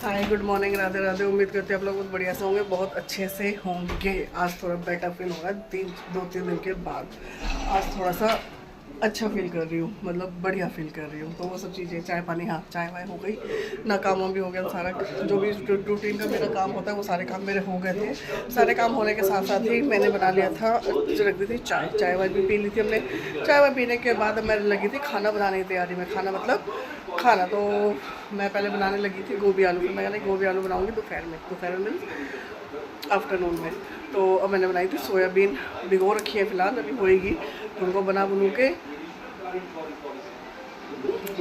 हाय, good morning, Radhe Radhe. उम्मीद करते हैं आप लोग बहुत बढ़िया से होंगे, बहुत अच्छे से होंगे। आज थोड़ा बेटर फील हो रहा है, दो तीन दिन के बाद आज थोड़ा सा अच्छा फील कर रही हूँ, मतलब बढ़िया फील कर रही हूँ। तो वो सब चीज़ें, चाय पानी, हाँ चाय वाय हो गई ना, काम वाम भी हो गया। सारा जो भी रूटीन का मेरा काम होता है वो सारे काम मेरे हो गए थे। सारे काम होने के साथ साथ ही मैंने बना लिया था, जो रख दी थी चाय वाय भी पी ली थी हमने। चाय वाय पीने के बाद मैं लगी थी खाना बनाने की तैयारी में। खाना मतलब खाना तो मैं पहले बनाने लगी थी गोभी आलू। फिर मैं नहीं, गोभी आलू बनाऊंगी दोपहर में आफ्टरनून में। तो अब मैंने बनाई थी सोयाबीन, भिगो रखी है फिलहाल, अभी होएगी तो उनको बना बनू के।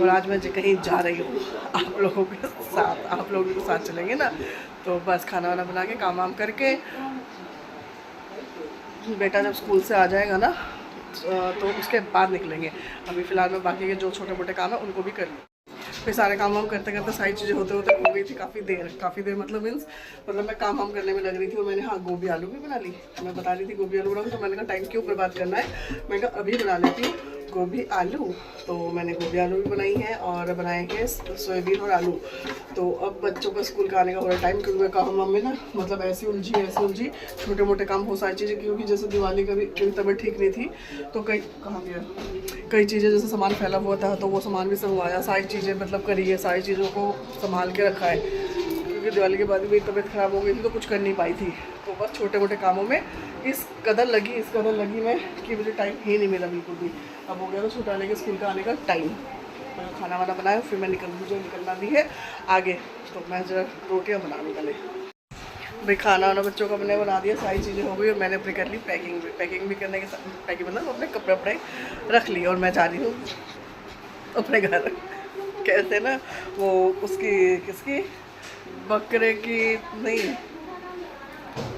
और आज मैं कहीं जा रही हूँ आप लोगों के साथ, आप लोगों के साथ चलेंगे ना। तो बस खाना वाना बना के काम वाम करके, बेटा जब स्कूल से आ जाएगा ना तो उसके बाद निकलेंगे। अभी फ़िलहाल मैं बाकी के जो छोटे मोटे काम है उनको भी कर लूँ। फिर सारे काम वाम करते करते सारी चीज़ें होते होते हो गई थी काफ़ी देर मतलब मतलब मैं काम वाम करने में लग रही थी। और मैंने हाँ गोभी आलू भी बना ली। मैं बता रही थी गोभी आलू बनाऊँ, तो मैंने कहा टाइम क्यों बर्बाद करना है, मैं कहा अभी बना लेती हूँ गोभी आलू। तो मैंने गोभी आलू भी बनाई है और बनाए हैं सोयाबीन और आलू। तो अब बच्चों का स्कूल का आने का हो रहा है टाइम, क्योंकि मैं काम में ना मतलब ऐसी उलझी छोटे मोटे काम हो सारी चीज़ें। क्योंकि जैसे दिवाली का भी मेरी तबीयत ठीक नहीं थी, तो कई चीज़ें जैसे सामान फैला हुआ था, तो वो सामान भी संगवाया, सारी चीज़ें मतलब करी है, सारी चीज़ों को संभाल के रखा है। क्योंकि दिवाली के बाद मेरी तबीयत ख़राब हो गई थी, तो कुछ कर नहीं पाई थी। तो बस छोटे मोटे कामों में इस कदर लगी मैं कि मुझे टाइम ही नहीं मिला बिल्कुल भी। अब हो गया तो छोटा लेके स्कूल का आने का टाइम। तो खाना वाना बनाया, फिर मैं मुझे निकलना भी है आगे। तो मैं जरा रोटियाँ बना निकले। भाई खाना वाना बच्चों का मैंने बना दिया, सारी चीज़ें हो गई और मैंने अपनी कर ली पैकिंग भी करने के साथ, पैकिंग मतलब अपने कपड़े वपड़े रख लिए। और मैं जा रही हूँ अपने घर। कहते ना वो उसकी किसकी बकरे की नहीं,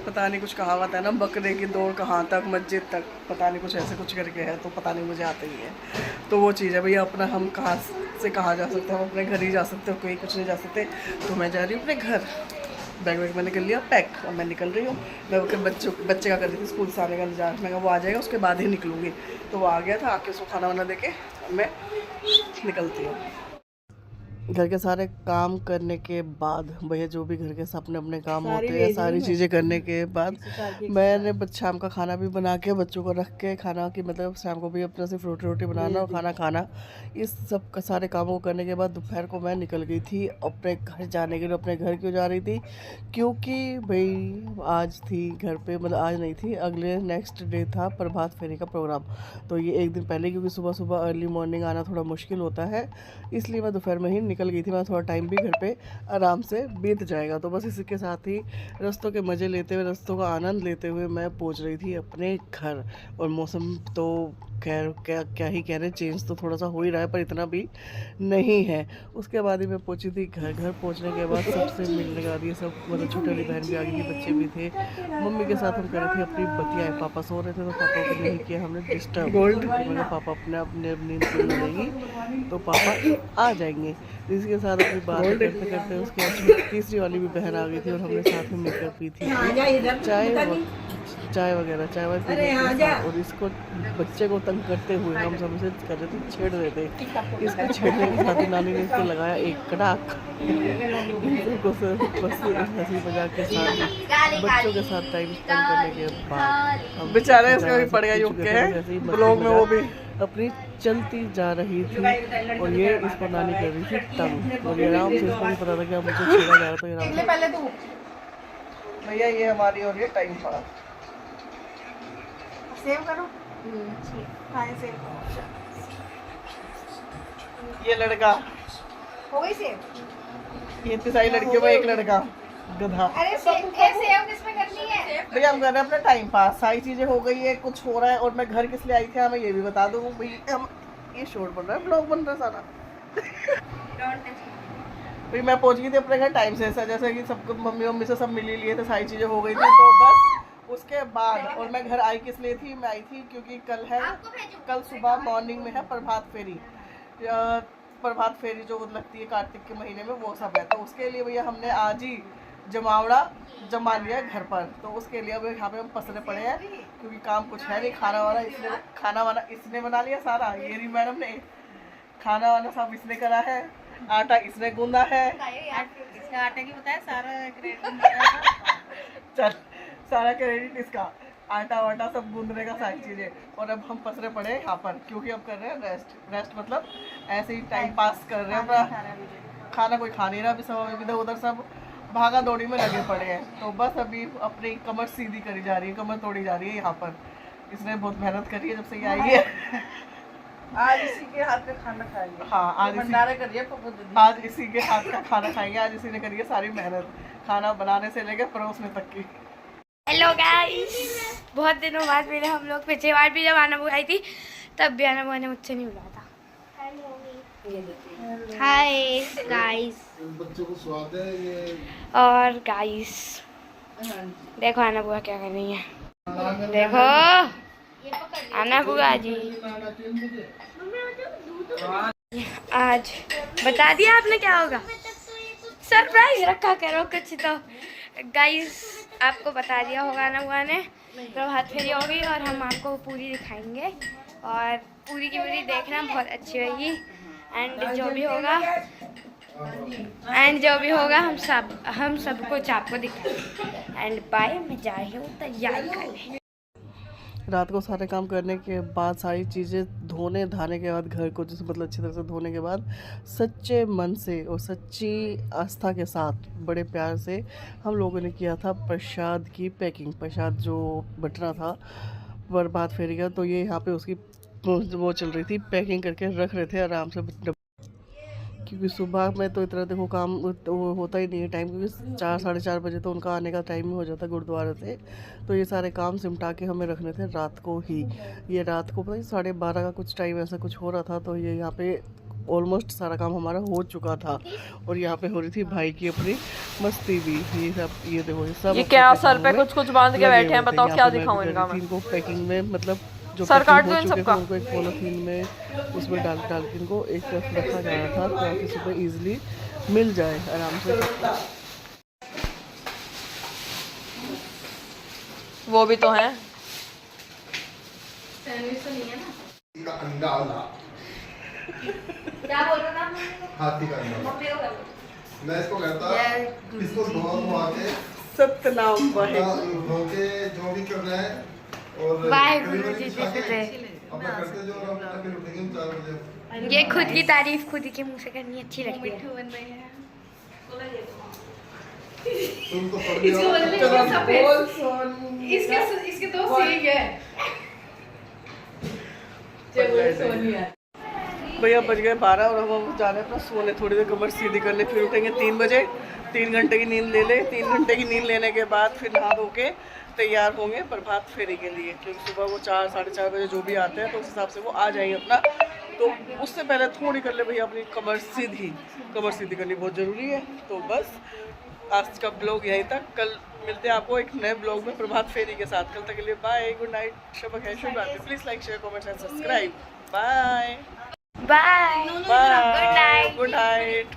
पता नहीं कुछ कहावत है ना, बकरे की दौड़ कहाँ तक, मस्जिद तक, पता नहीं कुछ ऐसे कुछ करके है। तो पता नहीं, मुझे आते ही है। तो वो चीज़ है भैया, अपना हम कहाँ से कहाँ जा सकते हैं, हम अपने घर ही जा सकते हो, कोई कुछ नहीं जा सकते। तो मैं जा रही हूँ अपने घर। बैग वैग मैंने कर लिया पैक, अब मैं निकल रही हूँ। मैं बच्चे का कर रही थी स्कूल से आने का इंतजार। मैं वो आ जाएगा उसके बाद ही निकलूँगी। तो वो आ गया था, आके उसको खाना वाना दे के मैं निकलती हूँ। घर के सारे काम करने के बाद भैया, जो भी घर के अपने अपने काम होते हैं, सारी चीज़ें करने के बाद मैंने शाम का खाना भी बना के बच्चों को रख के, खाना की मतलब शाम को भी अपना सिर्फ रोटी रोटी बनाना और खाना इस सब का सारे कामों को करने के बाद दोपहर को मैं निकल गई थी अपने घर जाने के लिए। अपने घर क्यों जा रही थी, क्योंकि भाई आज थी घर पे, मतलब आज नहीं थी, अगले नेक्स्ट डे था प्रभात फेरी का प्रोग्राम। तो ये एक दिन पहले, क्योंकि सुबह सुबह अर्ली मॉर्निंग आना थोड़ा मुश्किल होता है, इसलिए मैं दोपहर में ही निकल गई थी। मैं थोड़ा टाइम भी घर पे आराम से बीत जाएगा। तो बस इसी के साथ ही रास्तों के मज़े लेते हुए, रास्तों का आनंद लेते हुए मैं पहुंच रही थी अपने घर। और मौसम तो खैर क्या ही कह रहे, चेंज तो थोड़ा सा हो ही रहा है, पर इतना भी नहीं है। उसके बाद ही मैं पहुंची थी घर पहुंचने के बाद सबसे मिलने के बाद ये सब, मतलब छोटी वाली बहन भी आ गई थी, बच्चे भी थे। मम्मी के साथ हम कर रहे थे अपनी बतियाएँ। पापा सो रहे थे, तो पापा को नहीं किया हमने डिस्टर्ब। मतलब पापा अपने नींद पूरी हो जाएगी तो पापा आ जाएंगे। इसके साथ अपनी बात करते करते उसके बाद तीसरी वाली भी बहन आ गई थी, और हमने साथ में मिलकर पी थी चाय वगैरह, चाय वाय पीने के साथ। और इसको बच्चे को तंग करते हुए हम सबसे कर रहे थे, छेड़ रहे थे। इसको छेड़ने के साथ ही नानी ने इसको लगाया एक कड़ाक। बस हंसी मजाक के साथ बच्चों के साथ टाइम स्पेंड करने के बाद बेचारे इसका भी पड़ गया युग के हैं ब्लॉग में, वो भी अपनी चलती जा रही थी। और ये इसको नानी कर रही थी तंग। और ये आराम से, इसको भी पता था कि अब मुझे छेड़ा जा रहा, तो ये पहले तो भैया ये हमारी और ये टाइम पड़ा। सेव करो। ये लड़का हो गई सेव। ये इतनी सारी लड़कियों में एक लड़का गधा। अरे सेव किसमें करनी है भैया, हम कर रहे हैं अपना टाइम पास। सारी चीजें हो गई है, कुछ हो रहा है। और मैं घर किस लिए आई थी मैं ये भी बता दूं भैया। हम ये शोर बन रहा है, ब्लॉग बन रहा है सारा। भाई मैं पहुंच गई थी अपने घर टाइम से, ऐसा जैसे कि सबको मम्मी से सब मिल ही लिए थे, सारी चीजें हो गई थी। तो बस उसके बाद, और मैं घर आई किस लिए थी, मैं आई थी क्योंकि कल सुबह मॉर्निंग में है प्रभात फेरी। प्रभात फेरी जो लगती है कार्तिक के महीने में, वो सब है। तो उसके लिए भैया हमने आज ही जमावड़ा जमा लिया है घर पर। तो उसके लिए अब यहाँ पे हम पसरे पड़े हैं, क्योंकि काम कुछ है नहीं। खाना वाना इसने बना लिया सारा। ये रही मैडम ने खाना वाना सब इसने करा है। आटा इसने गूंदा है। इसका आटे की बताया सारा क्रेडिट चल सारा क्रेडिट इसका, आटा वाटा सब गूंदने का सारी चीजें। और अब हम पसरे पड़े हैं यहाँ पर क्योंकि अब कर रहे हैं रेस्ट मतलब ऐसे ही टाइम पास कर रहे हैं अपना। खाना कोई खा नहीं रहा, अभी सब इधर उधर सब भागा दौड़ी में लगे पड़े हैं। तो बस अभी अपनी कमर सीधी करी जा रही है, कमर तोड़ी जा रही है यहाँ पर। इसने बहुत मेहनत करी है जब से ये आई है। आज इसी के हाथ का खाना खाएंगे। हाँ आज इसी के हाथ का खाना खाएंगे। आज इसी ने करी है सारी मेहनत, खाना बनाने से लेकर परोसने तक की। हेलो गाइस, बहुत दिनों बाद मिले हम लोग। पिछली बार भी जब आना बुआ आई थी तब भी आना बुआ ने मुझसे नहीं बुलाया था। Hi guys. बच्चों को स्वाद है ये। और गाइस देखो आना बुआ क्या कर रही है, देखो आना बुआ जी। आज बता दिया आपने क्या होगा, सरप्राइज रखा करो कुछ तो। गाइस आपको बता दिया होगा ना बुआ ने, प्रभात फेरी होगी और हम आपको पूरी दिखाएंगे और पूरी की पूरी देखना, बहुत अच्छी होगी। एंड जो भी होगा हम सब कुछ आपको दिखाएंगे। एंड बाय, मैं जा रही हूँ तैयारी करने। रात को सारे काम करने के बाद, सारी चीज़ें धोने धाने के बाद, घर को जैसे मतलब अच्छी तरह से धोने के बाद, सच्चे मन से और सच्ची आस्था के साथ बड़े प्यार से हम लोगों ने किया था प्रसाद की पैकिंग। प्रसाद जो बटना था प्रभात फेरी का, तो ये यहाँ पे उसकी वो चल रही थी, पैकिंग करके रख रहे थे आराम से। क्योंकि सुबह में तो इतना देखो काम तो होता ही नहीं है टाइम, क्योंकि 4 साढ़े 4 बजे तो उनका आने का टाइम ही हो जाता है गुरुद्वारा से। तो ये सारे काम सिमटा के हमें रखने थे रात को ही। ये रात को पता 12:30 का कुछ टाइम ऐसा कुछ हो रहा था। तो ये यहाँ पे ऑलमोस्ट सारा काम हमारा हो चुका था और यहाँ पे हो रही थी भाई की अपनी मस्ती भी। ये सब ये देखो ये सब क्या सर पे कुछ बांध के बैठे हैं, बताओ क्या दिखाऊं इनका मैं। इनको पैकिंग में मतलब जो सर काट दो इन चुके सबका। थे उनको एक पॉलीथीन में उसमें डाल के इनको एक तरफ रखा जा रहा था ताकि सुबह इजीली मिल जाए आराम से। वो भी तो है। अंडा वाला क्या बोल रहा था? हाथी का अंडा। मैं इसको कहता इसको धो के सतनाम वाहेगुरु। धो के जो भी करना है और वाहेगुरु जी दे। अपना करते जो और अपना फिर उठेंगे हम 4 बजे। ये खुद की तारीफ खुद ही के मुंह से करनी अच्छी लगती है। तुम तो पढ़ लिया। इसके दो सींग है। भैया बज गए 12 और हम जा रहे हैं अपना सोने, थोड़ी देर कमर सीधी करने, फिर उठेंगे 3 बजे। 3 घंटे की नींद ले ले। 3 घंटे की नींद लेने के बाद फिर नहा धो के तैयार होंगे प्रभात फेरी के लिए, क्योंकि सुबह वो 4 साढ़े 4 बजे जो भी आते हैं तो उस हिसाब से वो आ जाएंगे अपना। तो उससे पहले थोड़ी कर ले भैया अपनी कमर सीधी करनी बहुत ज़रूरी है। तो बस आज का ब्लॉग यहीं तक, कल मिलते हैं आपको एक नए ब्लॉग में प्रभात फेरी के साथ। कल तक के लिए बाय, गुड नाइट, शुभ रात्रि। Please like share comment and subscribe. Bye bye, good night. Good night.